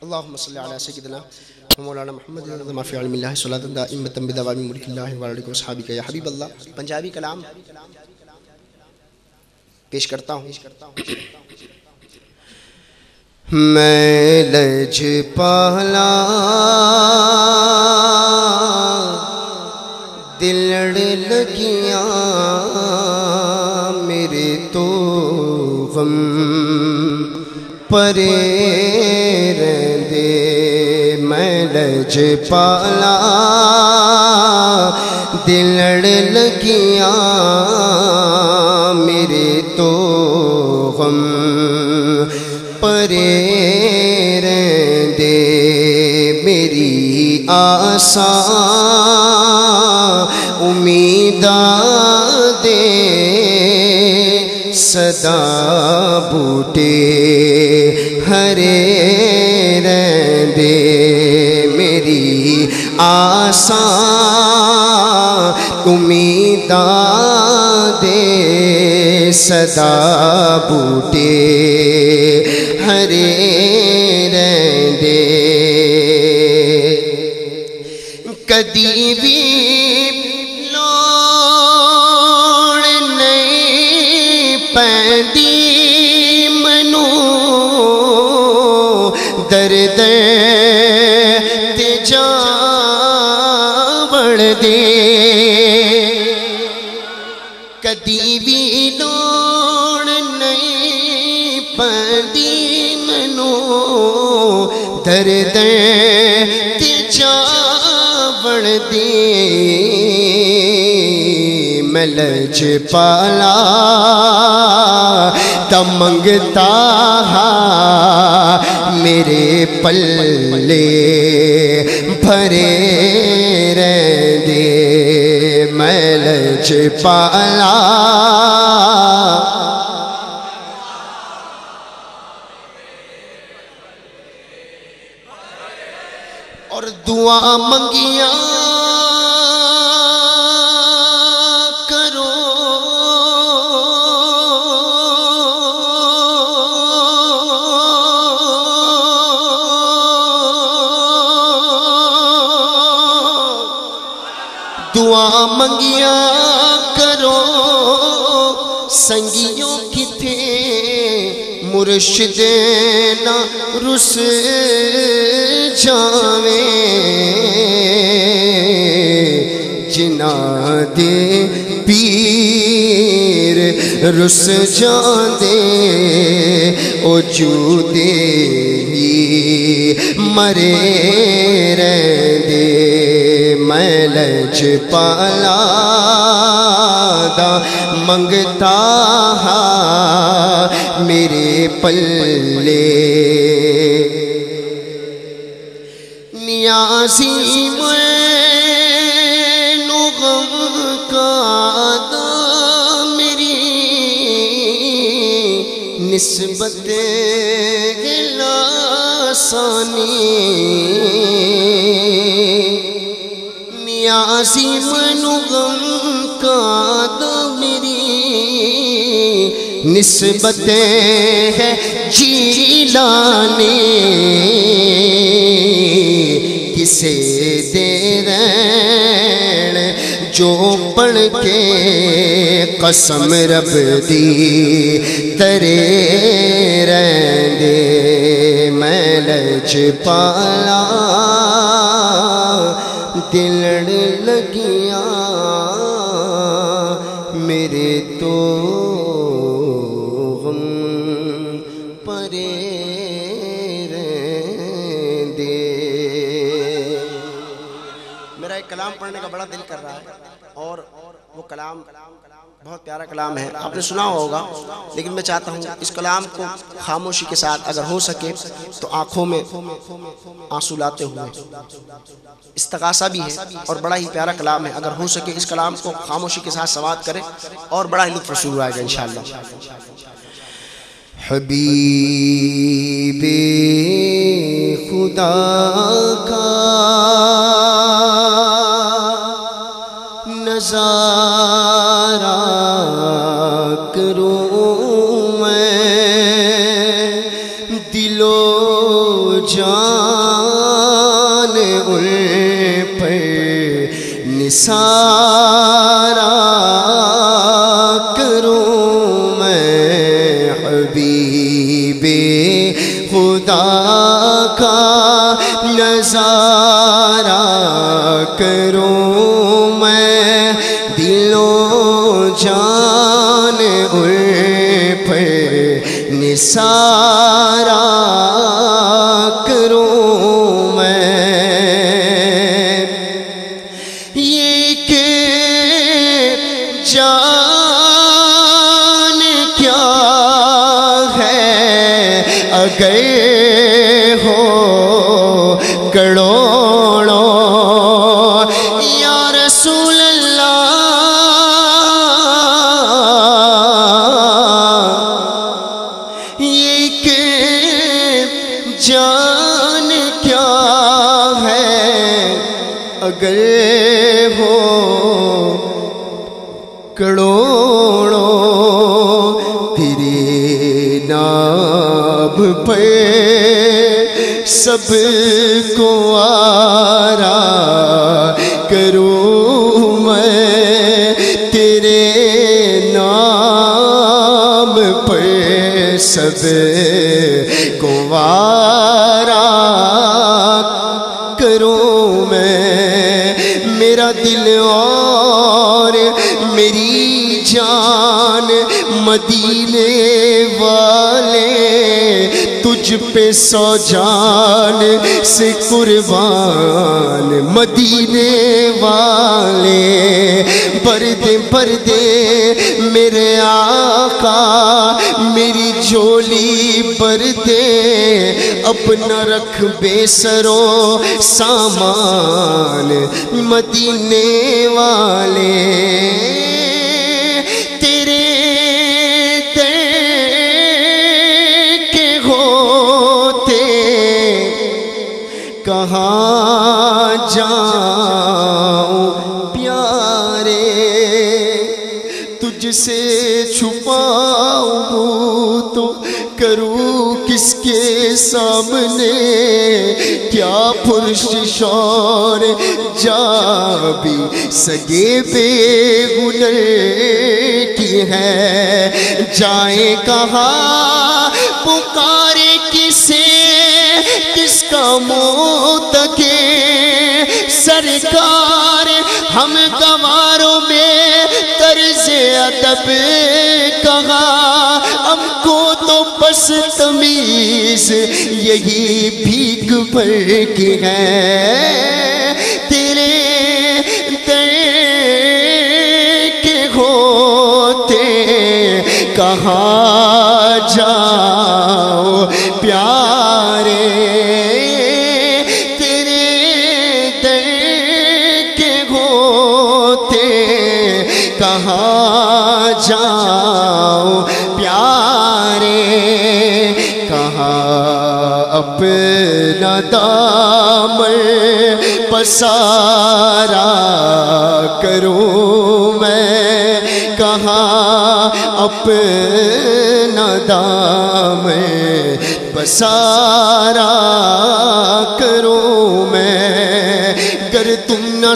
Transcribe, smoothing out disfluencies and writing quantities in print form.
اللہم صلی علی سیدنا مولانا محمد ما فی علم اللہ صلاۃ دائمۃ بدوام ملک اللہ وعلیہ وصحابہ یا حبیب اللہ. پنجابی کلام پیش کرتا ہوں. میں لج پالا دلڑ لگیاں میرے تو غم پرے رہندے. میں لج پالا دلڑ لگیاں میرے تو غم پرے رہندے. میری آساں امیداں دے صدا بوٹے ہرے رہندے. میری آساں امیداں دے صدا بوٹے ہرے رہندے. کدی بھی لوڑ نہیں پیندی منوں درد تے جاوڑ دے. کدی بھی لوڑ نہیں پیندی منوں درد تے جاوڑ دے. میں لج پالا تا منگتا میرے پلے بھرے رہندے. میں لج پالا اور دعا منگیاں کرو دعا منگیاں کرو. سنگیوں کتھے مرشد نہ رس جاویں جنہاں دے پیر رس جاندے او جودے ہی مرے رہندے. میں لج پالا دا منگتا میرے پلے نیازی مینو غم کا دا میری نسبت گلاسانی. نیازی مینو غم کا دا میری نسبت ہے جیلانی. کسے دے رین جو پڑھ کے قسم رب دی ترے رہندے. میں لج پالا دلڑ لگیاں میرے تو غم پرے رہندے. میرا ایک کلام پڑھنے کا بڑا دل کر رہا ہے اور وہ کلام بہت پیارا کلام ہے. آپ نے سنا ہوگا لیکن میں چاہتا ہوں اس کلام کو خاموشی کے ساتھ اگر ہو سکے تو آنکھوں میں آنسو لاتے ہوئے. استغاثہ بھی ہے اور بڑا ہی پیارا کلام ہے. اگر ہو سکے اس کلام کو خاموشی کے ساتھ سماعت کریں اور بڑا ہی لطف رسول آئے گا انشاءاللہ. حبیب خدا کا نظارہ کروں میں دل و جان ان پر نثارا کروں میں حبیب خدا کا نظارہ کروں میں دل و جان ان پر نثارا کروں میں یہ کہ جان کیا ہے اگر ہو کروڑوں یا رسول اللہ یہ کہ جان کیا ہے اگر ہو کروڑوں تیرے نام پہ سب کو آرا کروں میں تیرے نام پہ سب کو آرا کروں میں میرا دل اور میری جان مدینے والے تجھ پہ سو جان سے قربان مدینے والے پردے پردے میرے آقا میری جھولی پردے اپنا رکھ بے سرو سامان مدینے والے کہاں جاؤں پیارے تجھ سے چھپاؤں تو کروں کس کے سامنے کیا پرش شور جا بھی سگے بے ہنر کی ہے جائیں کہاں پکارے کسے کس کا منہ تکے سرکار ہم گواروں میں طرز ادب کہاں ہم کو تو بس تمیز یہی بھیک بھر کی ہے تیرے در کے ہوتے کہاں جاؤ پیارے تیرے در کے ہوتے کہاں جاؤ پیارے کہاں اپنا دامن پسارا کروں میں کہاں اپنا دامن پسارا کروں میں گر تم نہ